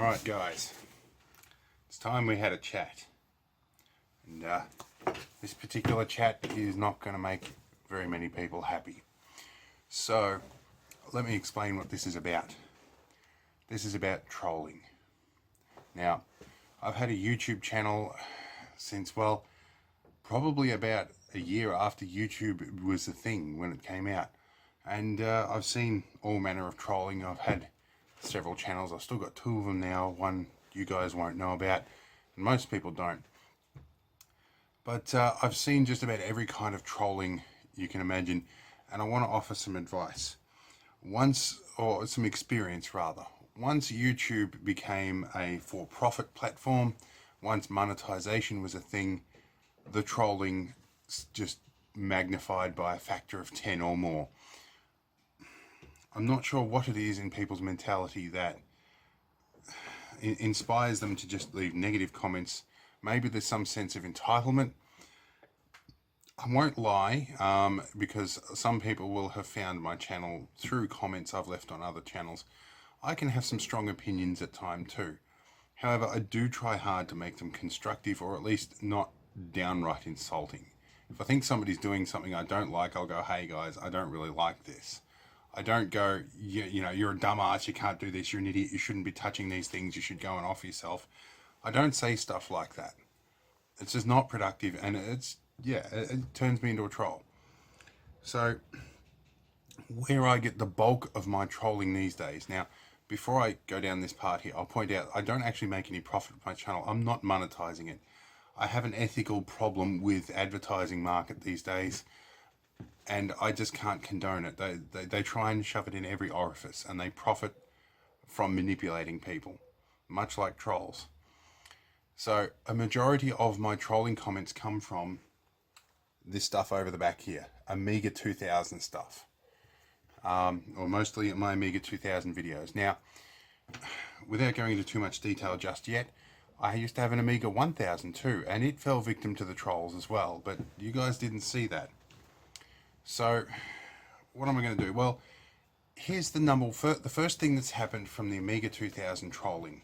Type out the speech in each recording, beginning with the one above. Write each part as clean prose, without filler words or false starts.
Alright guys, it's time we had a chat, and this particular chat is not going to make very many people happy. So let me explain what this is about. This is about trolling. Now, I've had a YouTube channel since, well, probably about a year after YouTube was a thing when it came out, and I've seen all manner of trolling. I've had several channels. I've still got two of them now. One you guys won't know about, and most people don't. But I've seen just about every kind of trolling you can imagine, and I want to offer some advice. Or some experience rather. Once YouTube became a for-profit platform, once monetization was a thing, the trolling just magnified by a factor of 10 or more. I'm not sure what it is in people's mentality that inspires them to just leave negative comments. Maybe there's some sense of entitlement. I won't lie, because some people will have found my channel through comments I've left on other channels. I can have some strong opinions at times too. However, I do try hard to make them constructive, or at least not downright insulting. If I think somebody's doing something I don't like, I'll go, hey guys, I don't really like this. I don't go, you know, you're a dumbass, you can't do this, you're an idiot, you shouldn't be touching these things, you should go and off yourself. I don't say stuff like that. It's just not productive, and it turns me into a troll. So, where I get the bulk of my trolling these days, now, before I go down this part here, I'll point out I don't actually make any profit with my channel. I'm not monetizing it. I have an ethical problem with advertising market these days, and I just can't condone it. They try and shove it in every orifice, and they profit from manipulating people, much like trolls. So a majority of my trolling comments come from this stuff over the back here, Amiga 2000 stuff, or mostly my Amiga 2000 videos. Now, without going into too much detail just yet, I used to have an Amiga 1000 too, and it fell victim to the trolls as well, but you guys didn't see that. So, what am I going to do? Well, here's the first thing that's happened from the Amiga 2000 trolling.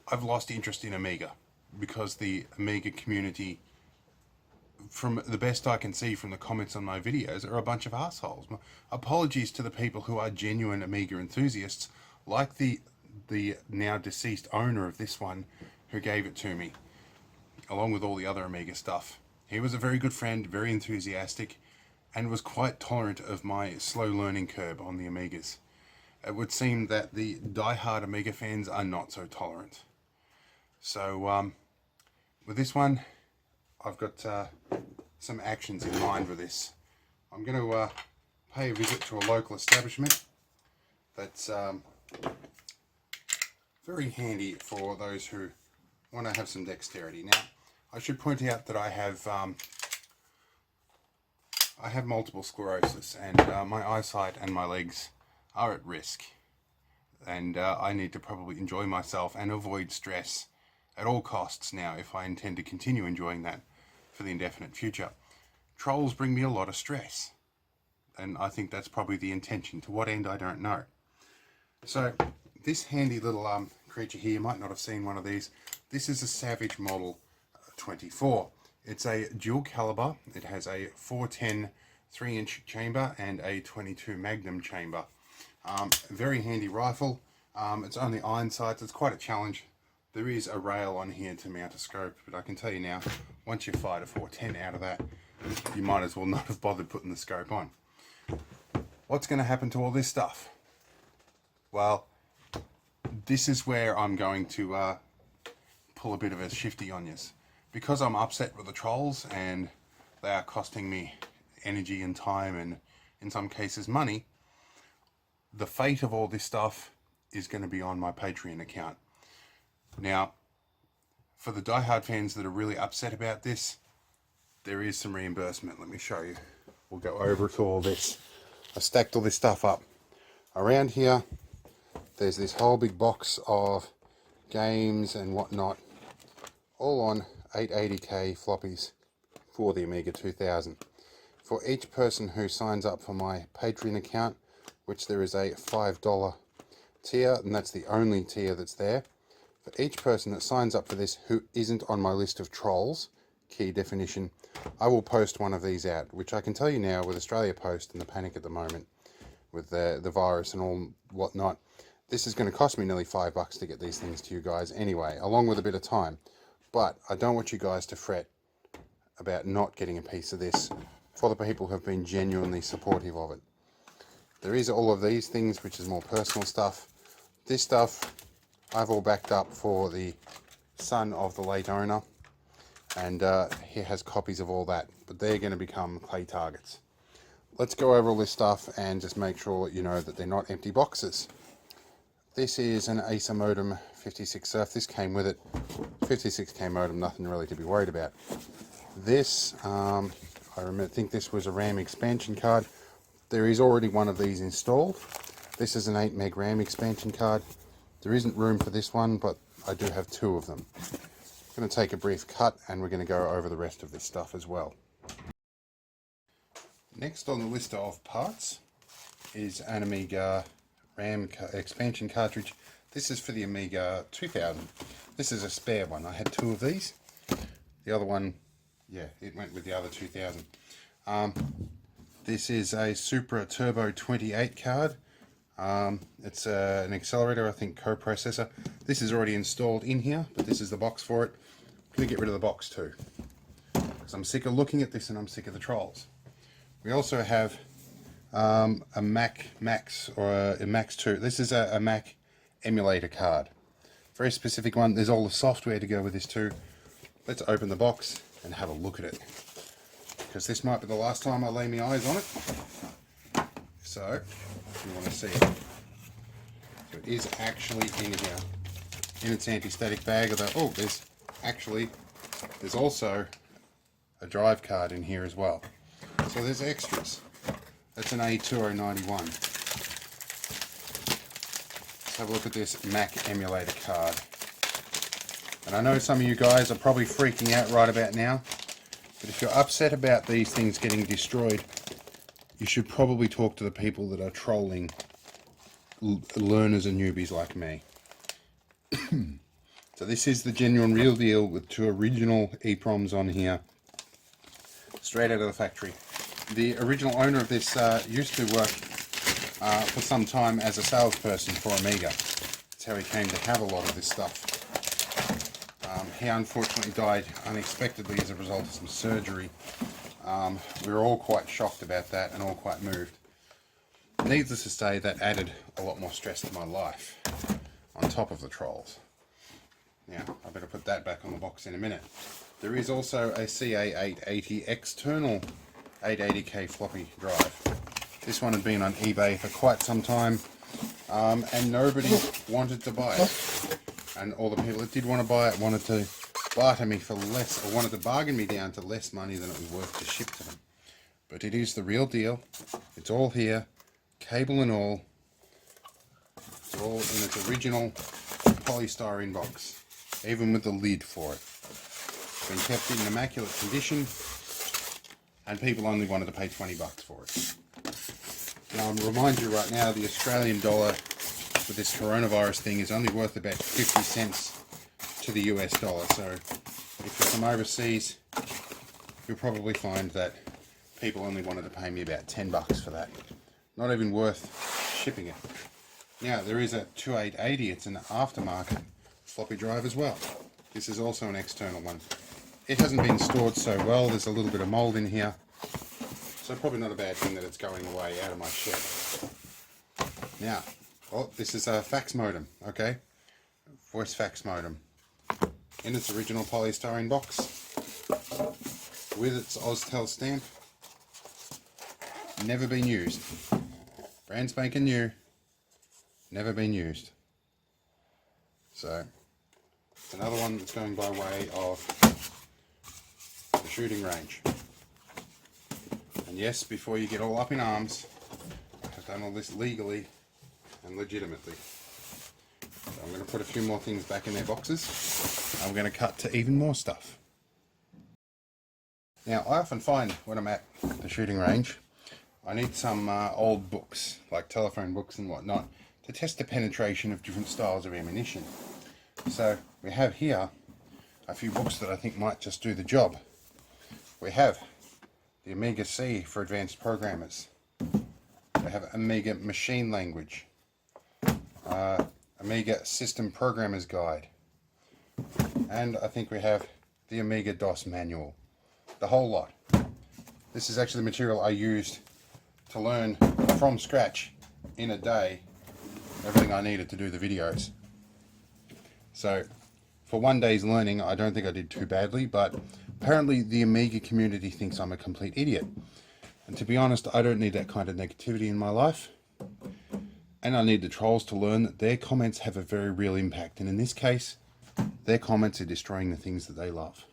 I've lost interest in Amiga, because the Amiga community, from the best I can see from the comments on my videos, are a bunch of assholes. Apologies to the people who are genuine Amiga enthusiasts, like the now deceased owner of this one who gave it to me, along with all the other Amiga stuff. He was a very good friend, very enthusiastic, and was quite tolerant of my slow learning curve on the Amigas. It would seem that the die-hard Amiga fans are not so tolerant. So, with this one, I've got some actions in mind with this. I'm going to pay a visit to a local establishment that's very handy for those who want to have some dexterity. Now, I should point out that I have multiple sclerosis, and my eyesight and my legs are at risk, and I need to probably enjoy myself and avoid stress at all costs now if I intend to continue enjoying that for the indefinite future. Trolls bring me a lot of stress, and I think that's probably the intention. To what end, I don't know. So this handy little creature here, you might not have seen one of these. This is a Savage Model 24. It's a dual caliber. It has a 410 3-inch chamber and a 22 Magnum chamber. Very handy rifle. It's only iron sights. It's quite a challenge. There is a rail on here to mount a scope, but I can tell you now, once you fired a 410 out of that, you might as well not have bothered putting the scope on. What's going to happen to all this stuff? Well, this is where I'm going to pull a bit of a shifty on yous. Because I'm upset with the trolls, and they are costing me energy and time, and in some cases money, the fate of all this stuff is going to be on my Patreon account. Now, for the diehard fans that are really upset about this, there is some reimbursement. Let me show you. We'll go over to all this. I stacked all this stuff up. Around here, there's this whole big box of games and whatnot, all on 880k floppies for the Amiga 2000. For each person who signs up for my Patreon account, which there is a $5 tier, and that's the only tier that's there. For each person that signs up for this who isn't on my list of trolls, key definition, I will post one of these out, which I can tell you now with Australia Post and the panic at the moment with the virus and all whatnot, this is going to cost me nearly $5 to get these things to you guys anyway, along with a bit of time. But I don't want you guys to fret about not getting a piece of this for the people who have been genuinely supportive of it. There is all of these things, which is more personal stuff. This stuff I've all backed up for the son of the late owner, and he has copies of all that, but they're going to become clay targets. Let's go over all this stuff and just make sure you know that they're not empty boxes. This is an Acer modem 56 Surf. This came with it. 56K modem, nothing really to be worried about. This, I think this was a RAM expansion card. There is already one of these installed. This is an 8 meg RAM expansion card. There isn't room for this one, but I do have two of them. I'm going to take a brief cut and we're going to go over the rest of this stuff as well. Next on the list of parts is an Amiga RAM expansion cartridge. This is for the Amiga 2000. This is a spare one. I had two of these. The other one, yeah, it went with the other 2000. This is a Supra Turbo 28 card. It's an accelerator, I think, coprocessor. This is already installed in here, but this is the box for it. I'm going to get rid of the box too, because I'm sick of looking at this and I'm sick of the trolls. We also have a Mac Max, or a Max 2. This is a Mac emulator card. Very specific one. There's all the software to go with this too. Let's open the box and have a look at it, because this might be the last time I lay my eyes on it. So, if you want to see it. So it is actually in here, in its anti-static bag. Although, there's also a drive card in here as well. So there's extras. That's an A2091. Let's have a look at this Mac emulator card. And I know some of you guys are probably freaking out right about now, but if you're upset about these things getting destroyed, you should probably talk to the people that are trolling learners and newbies like me. So this is the genuine real deal with two original EEPROMs on here, straight out of the factory. The original owner of this used to work for some time as a salesperson for Amiga. That's how he came to have a lot of this stuff. He unfortunately died unexpectedly as a result of some surgery. We were all quite shocked about that and all quite moved. Needless to say, that added a lot more stress to my life on top of the trolls. Now, I better put that back on the box in a minute. There is also a CA880 external 880K floppy drive. This one had been on eBay for quite some time, and nobody wanted to buy it. And all the people that did want to buy it wanted to barter me for less, or wanted to bargain me down to less money than it was worth to ship to them. But it is the real deal. It's all here, cable and all. It's all in its original polystyrene box, even with the lid for it. It's been kept in immaculate condition, and people only wanted to pay $20 for it. Now, I'll remind you right now, the Australian dollar with this coronavirus thing is only worth about 50 cents to the US dollar. So if you're from overseas, you'll probably find that people only wanted to pay me about $10 for that. Not even worth shipping it. Now, there is a 2880. It's an aftermarket floppy drive as well. This is also an external one. It hasn't been stored so well. There's a little bit of mold in here. So probably not a bad thing that it's going away out of my shed. Now, this is a fax modem, okay? Voice fax modem. In its original polystyrene box, with its Austel stamp. Never been used. Brand spanking new. Never been used. So, it's another one that's going by way of the shooting range. And yes, before you get all up in arms, I've done all this legally and legitimately. So I'm going to put a few more things back in their boxes. I'm going to cut to even more stuff. Now, I often find when I'm at the shooting range, I need some old books, like telephone books and whatnot, to test the penetration of different styles of ammunition. So we have here a few books that I think might just do the job. We have the Amiga C for advanced programmers. We have Amiga Machine Language, Amiga System Programmer's Guide, and I think we have the Amiga DOS Manual. The whole lot. This is actually the material I used to learn from scratch in a day everything I needed to do the videos. So for one day's learning, I don't think I did too badly, but apparently the Amiga community thinks I'm a complete idiot. And to be honest, I don't need that kind of negativity in my life. And I need the trolls to learn that their comments have a very real impact. And in this case, their comments are destroying the things that they love.